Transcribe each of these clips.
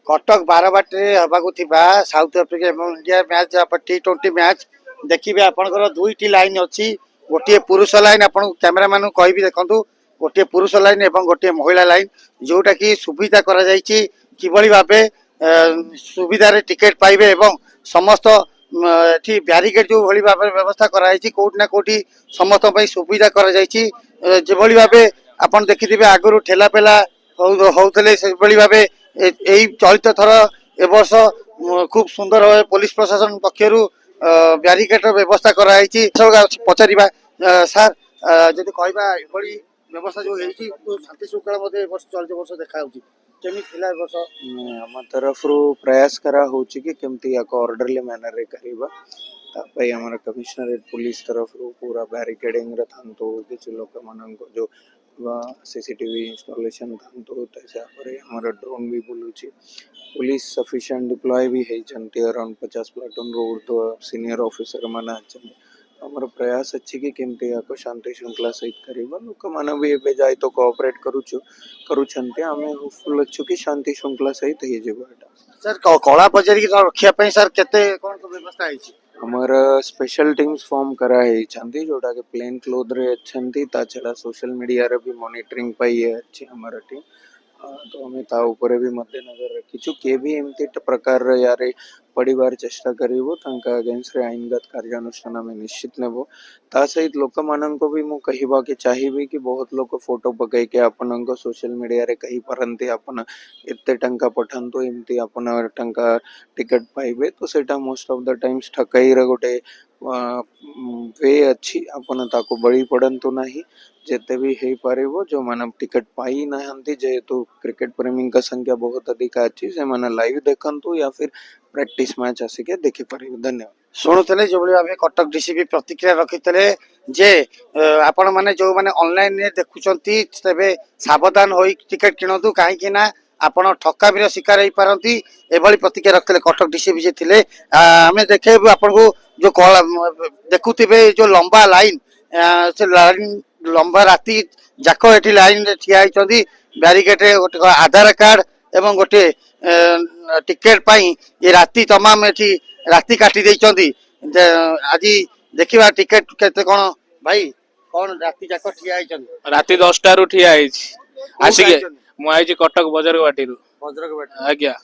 Cuttack Barabati हवाकू south Africa एवं India match T20 match देखिए आपंकर दुईटी लाइन अच्छी गोटे पुरुष लाइन आपन कैमेरा मैन कह देखु गोटे पुरुष लाइन एवं गोटे महिला लाइन जोटा कि सुविधा किभली भावे सुविधार टिकेट पाइबे एवं समस्त एठी ब्यारिकेड जो भली भाव व्यवस्था कराई कोटी ना कोटी समस्त सुविधा कराई भावे आपन देखिथिबे आगुरु ठेला पेला होउतले से भली भावे यही चलित थर ए वर्ष खूब सुंदर भाव पुलिस प्रशासन पक्षर ब्यारिकेड व्यवस्था कराई पचार सार जदि कहवा ये व्यवस्था जो शांति श्रृंखला चलित वर्ष देखा आम तरफ प्रयास करा होची कि केमती याको ऑर्डरली मैनर रे करिबा तापई हमर कमिश्नरेट पुलिस तरफ पूरा बैरिकेडिंग रे थांतो किछ लोक मानक जो सीसीटीवी इंस्टॉलेशन थांतो तैसा परे हमर ड्रोन भी बुलुची पुलिस सफिशिएंट डिप्लॉय भी है जंती अराउंड 50 प्लाटून रोड तो सीनियर ऑफिसर माने अछन हमर प्रयास अछि कि केमती याको शांति श्रृंखला सहित करिबा लोक माने भी एबे जाय तो कोऑपरेट करूछन्ते आमे होपफुल अछु कि शांति श्रृंखला सहित हे जेबाटा सर कला बजारी की रखिया पई सर केते कोन को व्यवस्था है हमर स्पेशल टीम्स फॉर्म करा है छंती जोटा के प्लेन क्लोथ रे छंती ता छला सोशल मीडिया रे भी मॉनिटरिंग पई है अछि हमर टीम तो हमें ता ऊपर भी मद्देनजर रखिछु के भी एमती प्रकार रे यारे पड़िबार चेष्टा करिवो तांका अगेंस्ट रे आईनगत कार्यानुष्ठान में निश्चित नेबो ता सहित लोक मानन को भी मु कहिबा के चाहिबे कि बहुत लोक फोटो पकई के आपन को सोशल मीडिया रे कहि परंते आपन एते टंका पठांतो एमती आपन टंका टिकट पाइबे तो सेटा मोस्ट ऑफ द टाइम्स ठकई रे गोटे वे अच्छी आपन ताको बड़ी पड़ंतो नाही जेते भी हे पारिबो जो मानव टिकट पाई नाहंती जेहेतु क्रिकेट प्रेमी का संख्या बहुत अधिक अच्छी से माने लाइव देखंतु या फिर प्रैक्टिस मैच आसिके देखि पारिबो धन्यवाद शुणुले जो भाव कटक डीसीपी प्रतिक्रिया रखिते जे आपण माने जो माने ऑनलाइन रे देखुचंती तबे सावधान होई टिकट किनतु काहे कि ना आपण ठकामीर शिकार हो पारती एभली प्रतिक्रिया रखते कटक डीसीपी जे थिले आमे देखेबु आपण को जो देखुथिबे जो लंबा लाइन से लाइन लंबा राती जाक एठी लाइन रे ठिया होइछंती बैरिकेड रे गोटे आधार कार्ड एवं गोटे टिकेट पाई ये राती तमाम एठी राती काटी देइछंती आज देखिबा टिकेट केते कोन भाई कोन राती जाक ठिया होइछंती राती 10टा रु ठिया आइछि आसिके मु आइछि कटक बजर बाटी आज्ञा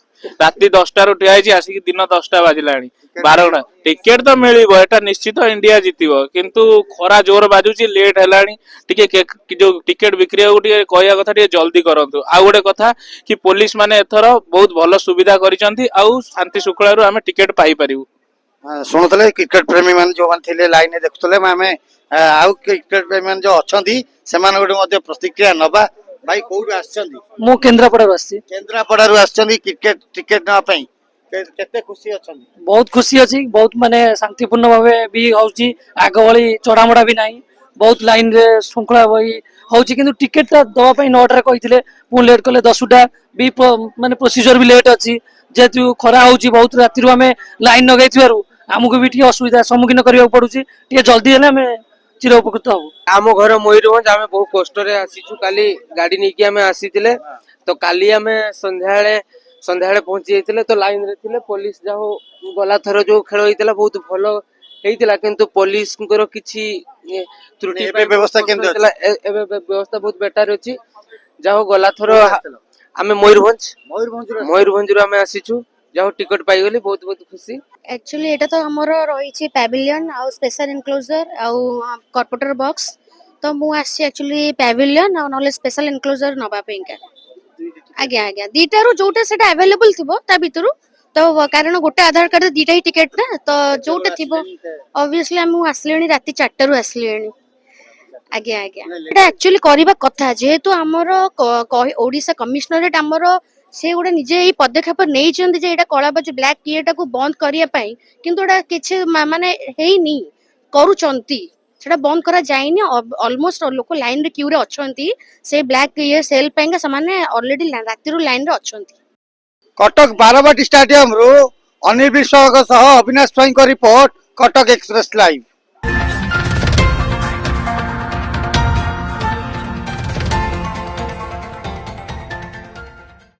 राती 10टा रु ठिया आइछि आसिके दिन 10टा बाजिलाणी 12टा टिकेट तो मिलिबो एटा निश्चित इंडिया जितिबो किंतु खरा जोर बाजुची लेट हेलाणी टिके जो टिकेट बिक्री टिके कहया कथा टिके जल्दी करंतु आ गोटे कथा कि पुलिस माने एथरो बहुत भलो सुविधा करिसंती आ शांति शुक्ला रु हमें टिकेट पाई परिबु सुनतले क्रिकेट प्रेमी मान जो मान थिले लाइन देखुतले हमें आउ क्रिकेट प्रेमी मान जो अछंती सेमान गोटे मध्ये प्रतिक्रिया नबा भाई कोउ आछंती मो केंद्रापड़ा रु आछंती क्रिकेट टिकेट ना पई केते खुशी अछंती बहुत खुशी अछि बहुत माने शांतिपूर्ण भावे भी होउची आग वाली चोरामोड़ा भी नाही बहुत लाइन रे श्रृंखला होई होउची किंतु टिकेट ता दवा पई 9 टा कहिथिले पु लेट कले 10 टा भी माने प्रोसीजर भी लेट अछि जेतु खरा होउची बहुत राति रु हमें लाइन नगैथिबारु हमकु भी ठी असुविधा सम्मुखीन करिया पडुची टी जल्दी हेले हमें चिर उपकृत हो आम घर मयूरभंज आम बहुत कष्ट आसीचु काली गाड़ी नहीं आम आसीले तो काली आम संध्या पहुंची जाइए तो लाइन रे थिले पुलिस जाओ गला थर जो खेल होता बहुत भल होता किंतु पुलिस किसी त्रुटि व्यवस्था व्यवस्था बहुत बेटर अच्छी जाओ गला थर आम मयूरभंज आम आसीचु जाओ टिकट पाई गली बहुत बहुत खुशी एक्चुअली एटा तो हमर रही पैविलियन आ स्पेशल इनक्लोजर आ कॉर्पोरेटर बॉक्स तो मु आसी एक्चुअली पैविलियन आ नले स्पेशल इनक्लोजर नबा पेंका आज्ञा आज्ञा दीटा रु जोटा सेटा अवेलेबल थिबो ता भितरु तो कारण गोटे आधार कार्ड दीटा ही टिकेट ना तो जोटा थिबो ऑब्वियसली हम आसलेनी राती 4टा रु आसलेनी आज्ञा आज्ञा एटा एक्चुअली करबा कथा जेहेतु हमर ओडिसा कमिश्नरेट हमर से गोटे निजे ये पदक्षेप नहीं जे एटा कलाबाजी ब्लैक टीटा को बंद करिया पई किंतु एटा किछि माने हेइनी करूचंती सेटा बंद करा जाइनी ऑलमोस्ट लोक लाइन रे क्यू रे अछंती से ब्लैक ये सेल पेंगा समाने ऑलरेडी राति रो लाइन रे अछंती कटक बारवाटी स्टेडियम रो अनिल विश्वास सह अविनाश स्वाई को रिपोर्ट कटक एक्सप्रेस लाइव।